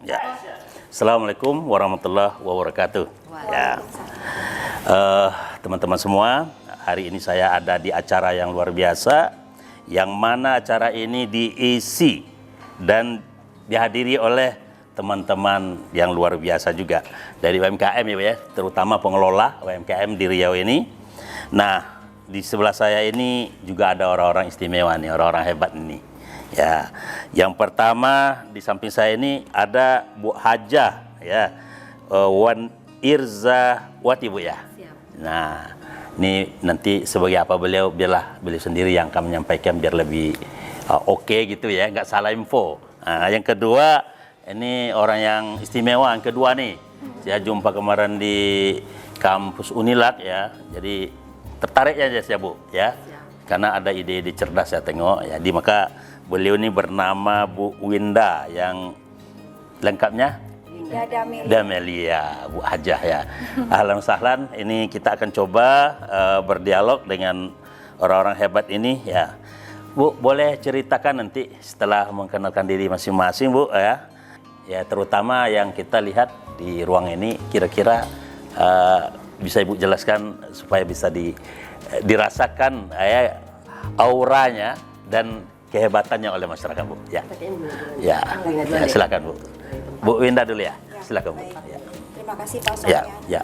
Ya. Assalamualaikum warahmatullahi wabarakatuh. Ya. Teman-teman semua, hari ini saya ada di acara yang luar biasa, yang mana acara ini diisi dan dihadiri oleh teman-teman yang luar biasa juga dari UMKM ya, terutama pengelola UMKM di Riau ini. Nah, di sebelah saya ini juga ada orang-orang istimewa nih, orang-orang hebat ini. Ya, yang pertama di samping saya ini ada Bu Hajah ya, Wan Irzawati Bu ya. Siap. Nah, ini nanti sebagai apa beliau, biarlah beliau sendiri yang akan menyampaikan biar lebih oke gitu ya, nggak salah info. Nah, yang kedua ini orang yang istimewa, yang kedua nih saya jumpa kemarin di kampus Unilak ya, jadi tertarik aja saya Bu ya, karena ada ide-ide cerdas saya tengok ya, di maka beliau ini bernama Bu Winda, yang lengkapnya Winda Damelia, Bu Hajah ya. Ahlan sahlan, ini kita akan coba berdialog dengan orang-orang hebat ini ya. Bu, boleh ceritakan nanti setelah mengenalkan diri masing-masing Bu ya. Ya, terutama yang kita lihat di ruang ini, kira-kira bisa Ibu jelaskan supaya bisa dirasakan auranya dan kehebatannya oleh masyarakat Bu. Ya, ya, ya silakan Bu. Bu Winda dulu ya, silakan Bu. Ya. Terima kasih Pak Ya, Sofyan. ya.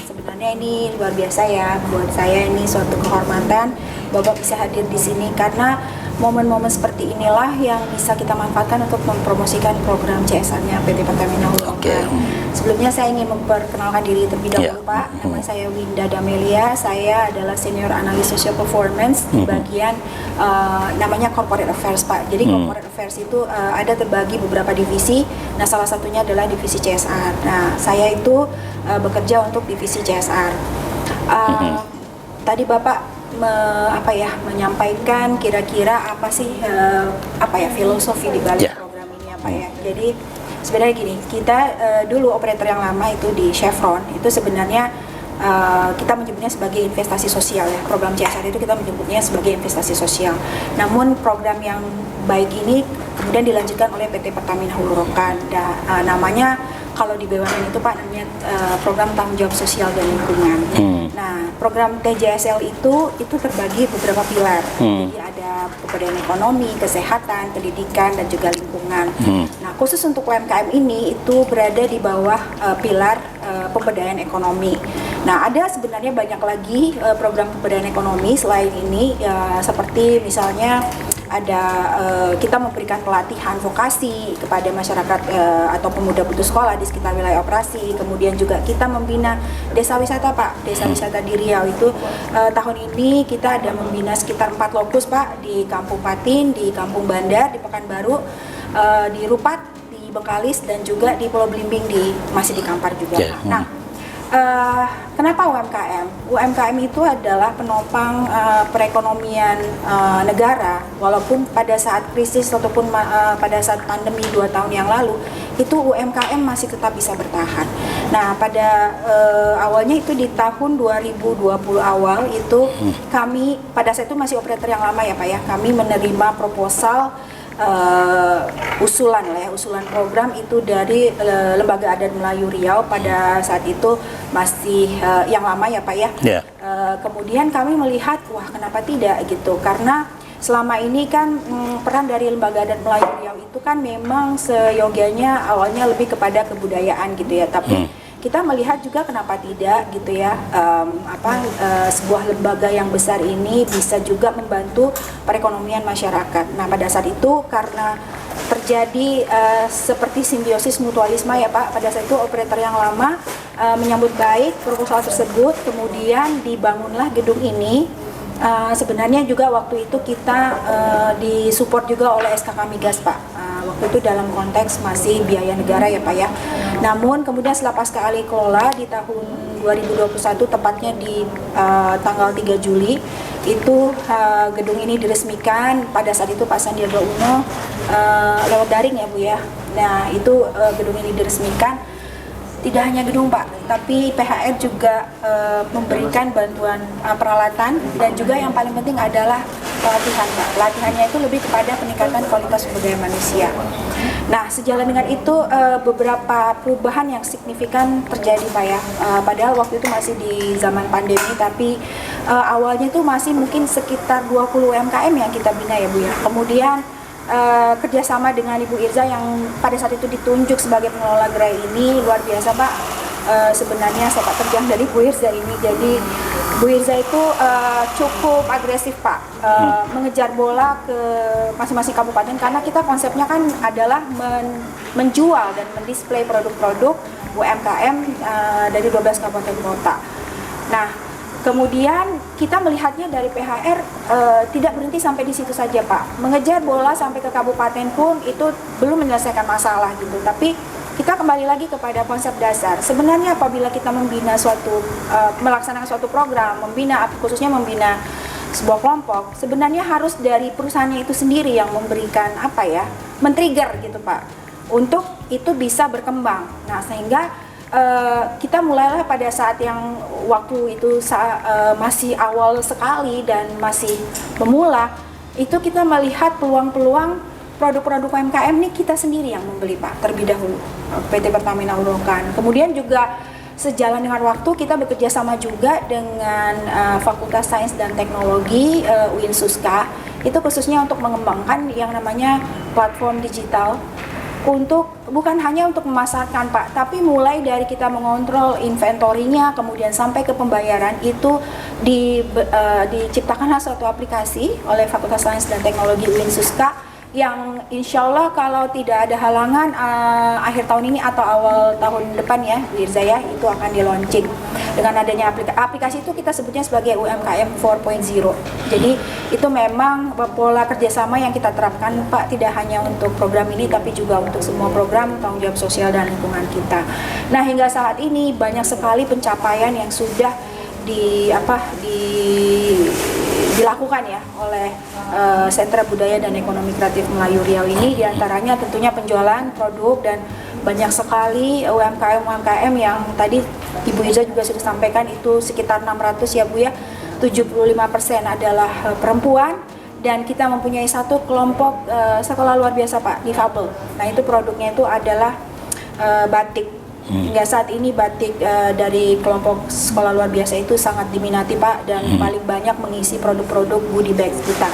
Sebenarnya ini luar biasa ya, buat saya ini suatu kehormatan Bapak bisa hadir di sini, karena momen-momen seperti inilah yang bisa kita manfaatkan untuk mempromosikan program CSR-nya PT Pertamina Hulu Rokan. Sebelumnya saya ingin memperkenalkan diri terlebih dahulu Pak. Nama saya Winda Damelia, saya adalah Senior Analis Social Performance di bagian namanya Corporate Affairs Pak. Jadi Corporate Affairs itu ada terbagi beberapa divisi. Nah, salah satunya adalah divisi CSR. Nah, saya itu bekerja untuk divisi CSR. Tadi Bapak menyampaikan kira-kira apa sih filosofi di balik program ini apa ya. Jadi sebenarnya gini, kita dulu operator yang lama itu di Chevron itu sebenarnya kita menyebutnya sebagai investasi sosial ya. Program CSR itu kita menyebutnya sebagai investasi sosial. Namun program yang baik ini kemudian dilanjutkan oleh PT Pertamina Hulu Rokan. Namanya kalau di BUMN itu Pak namanya program tanggung jawab sosial dan lingkungan. Nah, program TJSL itu terbagi beberapa pilar. Jadi ada pemberdayaan ekonomi, kesehatan, pendidikan dan juga lingkungan. Nah, khusus untuk UMKM ini itu berada di bawah pilar pemberdayaan ekonomi. Nah, ada sebenarnya banyak lagi program pemberdayaan ekonomi selain ini, seperti misalnya ada kita memberikan pelatihan vokasi kepada masyarakat atau pemuda putus sekolah di sekitar wilayah operasi. Kemudian juga kita membina desa wisata Pak, desa wisata di Riau itu tahun ini kita ada membina sekitar 4 lokus Pak, di Kampung Patin, di Kampung Bandar, di Pekanbaru, di Rupat, di Bengkalis dan juga di Pulau Belimbing masih di Kampar juga Pak. Nah, kenapa UMKM? UMKM itu adalah penopang perekonomian negara, walaupun pada saat krisis ataupun pada saat pandemi 2 tahun yang lalu, itu UMKM masih tetap bisa bertahan. Nah, pada awalnya itu di tahun 2020 awal itu kami, pada saat itu masih operator yang lama ya Pak ya, kami menerima proposal usulan program itu dari Lembaga Adat Melayu Riau pada saat itu masih yang lama ya Pak ya. Kemudian kami melihat wah kenapa tidak gitu, karena selama ini kan peran dari Lembaga Adat Melayu Riau itu kan memang seyogianya awalnya lebih kepada kebudayaan gitu ya, tapi kita melihat juga kenapa tidak gitu ya, sebuah lembaga yang besar ini bisa juga membantu perekonomian masyarakat. Nah, pada saat itu karena terjadi seperti simbiosis mutualisme ya Pak, pada saat itu operator yang lama menyambut baik proposal tersebut, kemudian dibangunlah gedung ini. Sebenarnya juga waktu itu kita disupport juga oleh SKK Migas Pak. Waktu itu dalam konteks masih biaya negara ya Pak ya. Namun kemudian setelah pasca alih kelola di tahun 2021 tepatnya di tanggal 3 Juli itu gedung ini diresmikan. Pada saat itu Pak Sandiaga Uno lewat daring ya Bu ya. Nah itu gedung ini diresmikan. tidak hanya gedung Pak, tapi PHR juga memberikan bantuan peralatan dan juga yang paling penting adalah pelatihan Pak. Pelatihannya itu lebih kepada peningkatan kualitas sumber daya manusia. Nah, sejalan dengan itu beberapa perubahan yang signifikan terjadi Pak ya. Padahal waktu itu masih di zaman pandemi, tapi awalnya itu masih mungkin sekitar 20 UMKM yang kita bina ya Bu ya. Kemudian kerjasama dengan Ibu Irza yang pada saat itu ditunjuk sebagai pengelola gerai ini luar biasa Pak. Sebenarnya sepak terjang dari Bu Irza ini. Jadi Bu Irza itu cukup agresif Pak, mengejar bola ke masing-masing kabupaten karena kita konsepnya kan adalah menjual dan mendisplay produk-produk UMKM dari 12 kabupaten kota. Nah, kemudian kita melihatnya dari PHR tidak berhenti sampai di situ saja Pak. Mengejar bola sampai ke kabupaten pun itu belum menyelesaikan masalah gitu. Tapi kita kembali lagi kepada konsep dasar. Sebenarnya apabila kita membina melaksanakan suatu program, khususnya membina sebuah kelompok, sebenarnya harus dari perusahaannya itu sendiri yang memberikan men-trigger gitu Pak, untuk itu bisa berkembang. Nah, sehingga kita mulailah pada saat yang waktu itu masih awal sekali dan masih pemula, itu kita melihat peluang-peluang produk-produk UMKM ini kita sendiri yang membeli Pak, terlebih dahulu PT Pertamina Hurakan. Kemudian juga sejalan dengan waktu kita bekerja sama juga dengan Fakultas Sains dan Teknologi UIN Suska, itu khususnya untuk mengembangkan yang namanya platform digital bukan hanya untuk memasarkan Pak, tapi mulai dari kita mengontrol inventorinya, kemudian sampai ke pembayaran itu diciptakanlah suatu aplikasi oleh Fakultas Sains dan Teknologi UIN Suska yang insya Allah kalau tidak ada halangan akhir tahun ini atau awal tahun depan ya Bu Irza ya, itu akan di launching. Dengan adanya aplikasi itu kita sebutnya sebagai UMKM 4.0. Jadi itu memang pola kerjasama yang kita terapkan Pak, tidak hanya untuk program ini tapi juga untuk semua program tanggung jawab sosial dan lingkungan kita. Nah, hingga saat ini banyak sekali pencapaian yang sudah dilakukan ya oleh Sentra Budaya dan Ekonomi Kreatif Melayu Riau ini, diantaranya tentunya penjualan produk dan banyak sekali UMKM yang tadi Ibu Irza juga sudah sampaikan itu sekitar 600 ya Bu ya, 75% adalah perempuan dan kita mempunyai satu kelompok sekolah luar biasa Pak, difabel. Nah, itu produknya itu adalah batik. Hingga saat ini batik dari kelompok sekolah luar biasa itu sangat diminati Pak, dan paling banyak mengisi produk-produk goodie bag kita.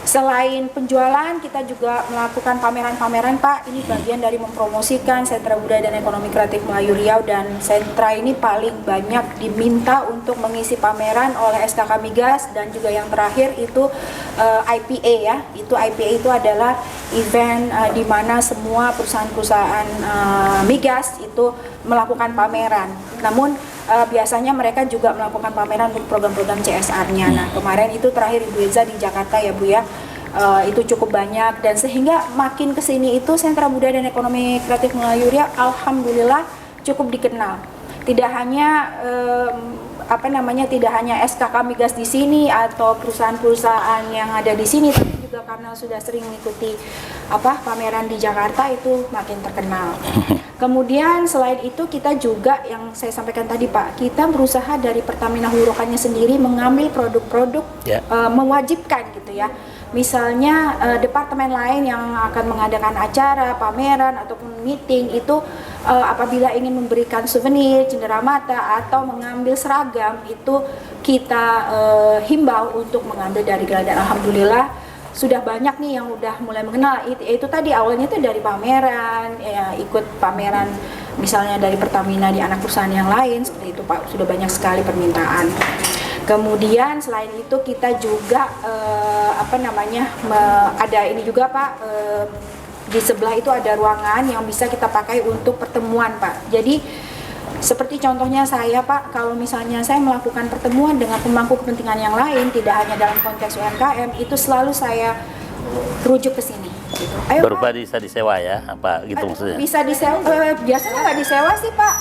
Selain penjualan, kita juga melakukan pameran-pameran Pak. Ini bagian dari mempromosikan Sentra Budaya dan Ekonomi Kreatif Melayu Riau, dan sentra ini paling banyak diminta untuk mengisi pameran oleh SKK Migas, dan juga yang terakhir itu IPA ya. Itu IPA itu adalah event di mana semua perusahaan-perusahaan migas itu melakukan pameran. Namun biasanya mereka juga melakukan pameran untuk program-program CSR-nya. Nah, kemarin itu terakhir Ibu Irza di Jakarta ya Bu ya, itu cukup banyak, dan sehingga makin kesini itu Sentra Budaya dan Ekonomi Kreatif Melayu Riau alhamdulillah cukup dikenal. Tidak hanya tidak hanya SKK Migas di sini atau perusahaan-perusahaan yang ada di sini, tapi juga karena sudah sering mengikuti pameran di Jakarta itu makin terkenal. Kemudian selain itu kita juga yang saya sampaikan tadi Pak, kita berusaha dari Pertamina Hurakannya sendiri mengambil produk-produk mewajibkan gitu ya. Misalnya departemen lain yang akan mengadakan acara, pameran ataupun meeting itu apabila ingin memberikan souvenir, cenderamata atau mengambil seragam itu kita himbau untuk mengambil dari gerai, dan alhamdulillah sudah banyak nih yang udah mulai mengenal. Itu tadi awalnya itu dari pameran ya, ikut pameran misalnya dari Pertamina di anak perusahaan yang lain seperti itu Pak, sudah banyak sekali permintaan. Kemudian selain itu kita juga ada ini juga Pak, di sebelah itu ada ruangan yang bisa kita pakai untuk pertemuan Pak. Jadi seperti contohnya saya Pak, kalau misalnya saya melakukan pertemuan dengan pemangku kepentingan yang lain, tidak hanya dalam konteks UMKM, itu selalu saya rujuk ke sini. Gitu. Berupa bisa disewa ya, apa gitu maksudnya? Bisa disewa, biasanya nggak disewa sih Pak,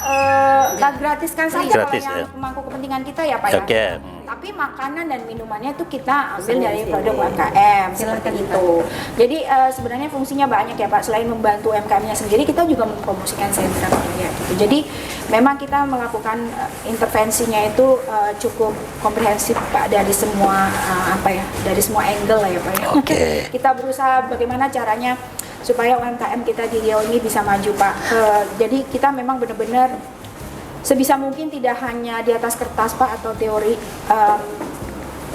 gratiskan saja gratis, kalau yang ya? pemangku kepentingan kita ya Pak ya. tapi makanan dan minumannya itu kita ambil dari produk UMKM seperti itu. Jadi sebenarnya fungsinya banyak ya Pak. Selain membantu UMKM-nya sendiri, kita juga mempromosikan sentra ya, gitu. Jadi memang kita melakukan intervensinya itu cukup komprehensif Pak, dari semua dari semua angle lah ya Pak. Oke. Kita berusaha bagaimana caranya supaya UMKM kita di Riau ini bisa maju Pak. Jadi kita memang benar-benar sebisa mungkin tidak hanya di atas kertas Pak atau teori.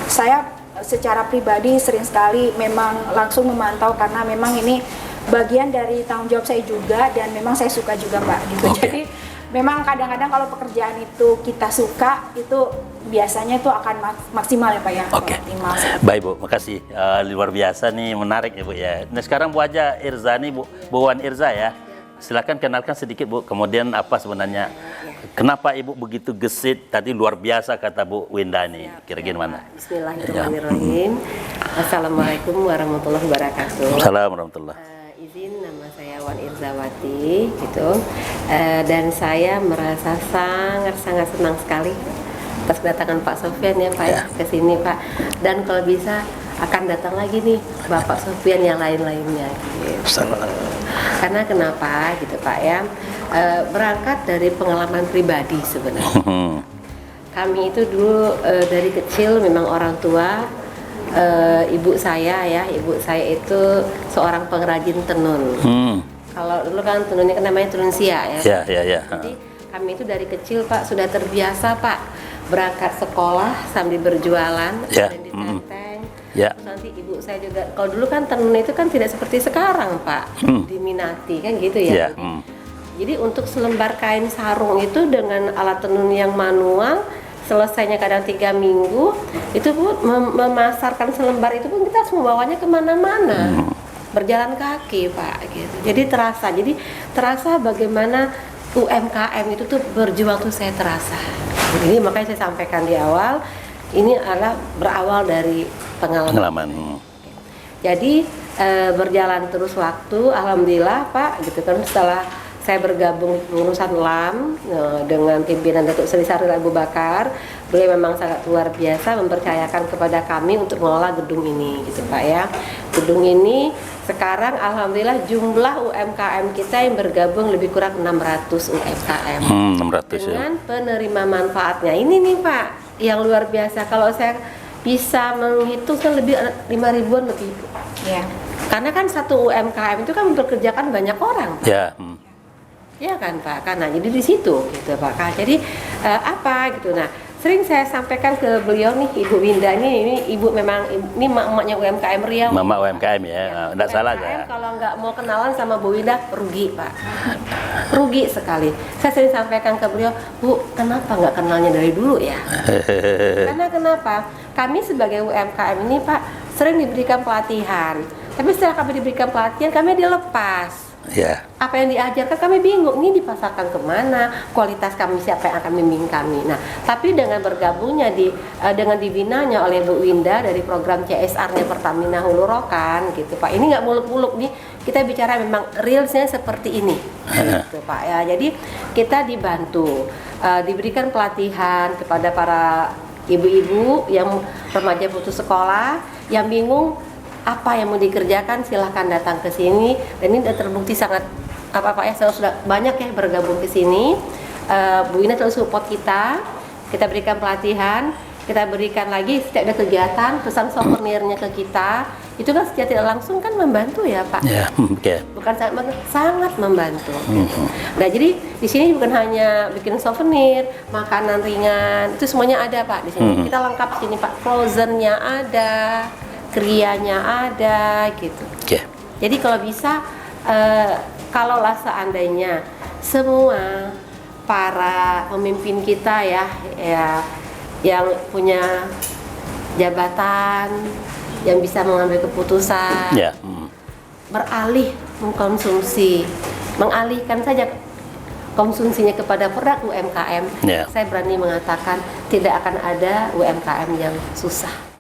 Saya secara pribadi sering sekali memang langsung memantau, karena memang ini bagian dari tanggung jawab saya juga, dan memang saya suka juga Pak gitu. Okay. Jadi memang kadang-kadang kalau pekerjaan itu kita suka, itu biasanya itu akan maksimal ya Pak ya. Oke. Baik Bu, makasih. Luar biasa nih, menarik ya Bu ya. Nah sekarang Bu Haja Irza nih, Bu Wan Irza ya. Silakan kenalkan sedikit Bu, kemudian apa sebenarnya, kenapa Ibu begitu gesit, tadi luar biasa kata Bu Winda nih, kira-kira mana? Bismillahirrahmanirrahim. Assalamualaikum warahmatullahi wabarakatuh. Assalamualaikum warahmatullahi. Izin, nama saya Wan Irzawati gitu, dan saya merasa sangat senang sekali atas kedatangan Pak Sofyan ya Pak ya, ke sini Pak, dan kalau bisa akan datang lagi nih Bapak Sofyan yang lain-lainnya gitu. Karena kenapa gitu Pak ya, berangkat dari pengalaman pribadi sebenarnya. Kami itu dulu dari kecil memang orang tua, ibu saya itu seorang pengrajin tenun. Kalau dulu kan tenunnya kan namanya tenun sia ya. Jadi kami itu dari kecil Pak sudah terbiasa Pak berangkat sekolah sambil berjualan dan ditenteng. Terus nanti ibu saya juga, kalau dulu kan tenun itu kan tidak seperti sekarang Pak, diminati kan gitu ya. Jadi untuk selembar kain sarung itu dengan alat tenun yang manual, selesainya kadang 3 minggu, itu Bu memasarkan selembar itu pun kita harus membawanya kemana-mana, berjalan kaki Pak gitu. Jadi terasa bagaimana UMKM itu tuh berjuang tuh saya terasa. Jadi makanya saya sampaikan di awal, ini adalah berawal dari pengalaman. Jadi berjalan terus waktu, alhamdulillah Pak gitu kan, setelah saya bergabung di pengurusan LAM dengan pimpinan Datuk Seri Syahril Abu Bakar, beliau memang sangat luar biasa mempercayakan kepada kami untuk mengelola gedung ini gitu Pak ya. Gedung ini sekarang alhamdulillah jumlah UMKM kita yang bergabung lebih kurang 600 UMKM. 600 dengan penerima manfaatnya. Ini nih Pak yang luar biasa, kalau saya bisa menghitung kan lebih 5.000-an lebih. Ya. Karena kan satu UMKM itu kan mempekerjakan banyak orang Pak. Ya. Ya kan Pak, karena jadi di situ gitu Pak. Jadi apa gitu. Nah, sering saya sampaikan ke beliau nih, Ibu Winda ini ibu memang ini emaknya UMKM Riau. Mama UMKM ya, enggak salah ya. Kalau nggak mau kenalan sama Bu Winda rugi Pak, rugi sekali. Saya sering sampaikan ke beliau, Bu, kenapa nggak kenalnya dari dulu ya? Karena kenapa? Kami sebagai UMKM ini Pak sering diberikan pelatihan, tapi setelah kami diberikan pelatihan kami dilepas. Ya. Apa yang diajarkan kami bingung, ini dipasarkan kemana, kualitas kami siapa yang akan membimbing kami. Nah, tapi dengan bergabungnya dengan dibinanya oleh Bu Winda dari program CSR-nya Pertamina Hulu Rokan gitu Pak. Ini nggak muluk-muluk nih, kita bicara memang realsnya seperti ini gitu Pak ya. Jadi kita dibantu, diberikan pelatihan kepada para ibu-ibu yang remaja putus sekolah, yang bingung apa yang mau dikerjakan, silahkan datang ke sini. Dan ini sudah terbukti sangat apa ya, sudah banyak ya bergabung ke sini. Bu Ina terus support kita berikan pelatihan, kita berikan lagi setiap ada kegiatan, pesan souvenirnya ke kita. Itu kan secara tidak langsung kan membantu ya Pak. Ya, Bukan sangat membantu. Nah jadi di sini bukan hanya bikin souvenir, makanan ringan, itu semuanya ada Pak di sini. Kita lengkap di sini Pak, frozennya ada, krianya ada gitu. Jadi kalau bisa, kalaulah seandainya semua para pemimpin kita ya yang punya jabatan, yang bisa mengambil keputusan, beralih mengkonsumsi, mengalihkan saja konsumsinya kepada produk UMKM, saya berani mengatakan tidak akan ada UMKM yang susah.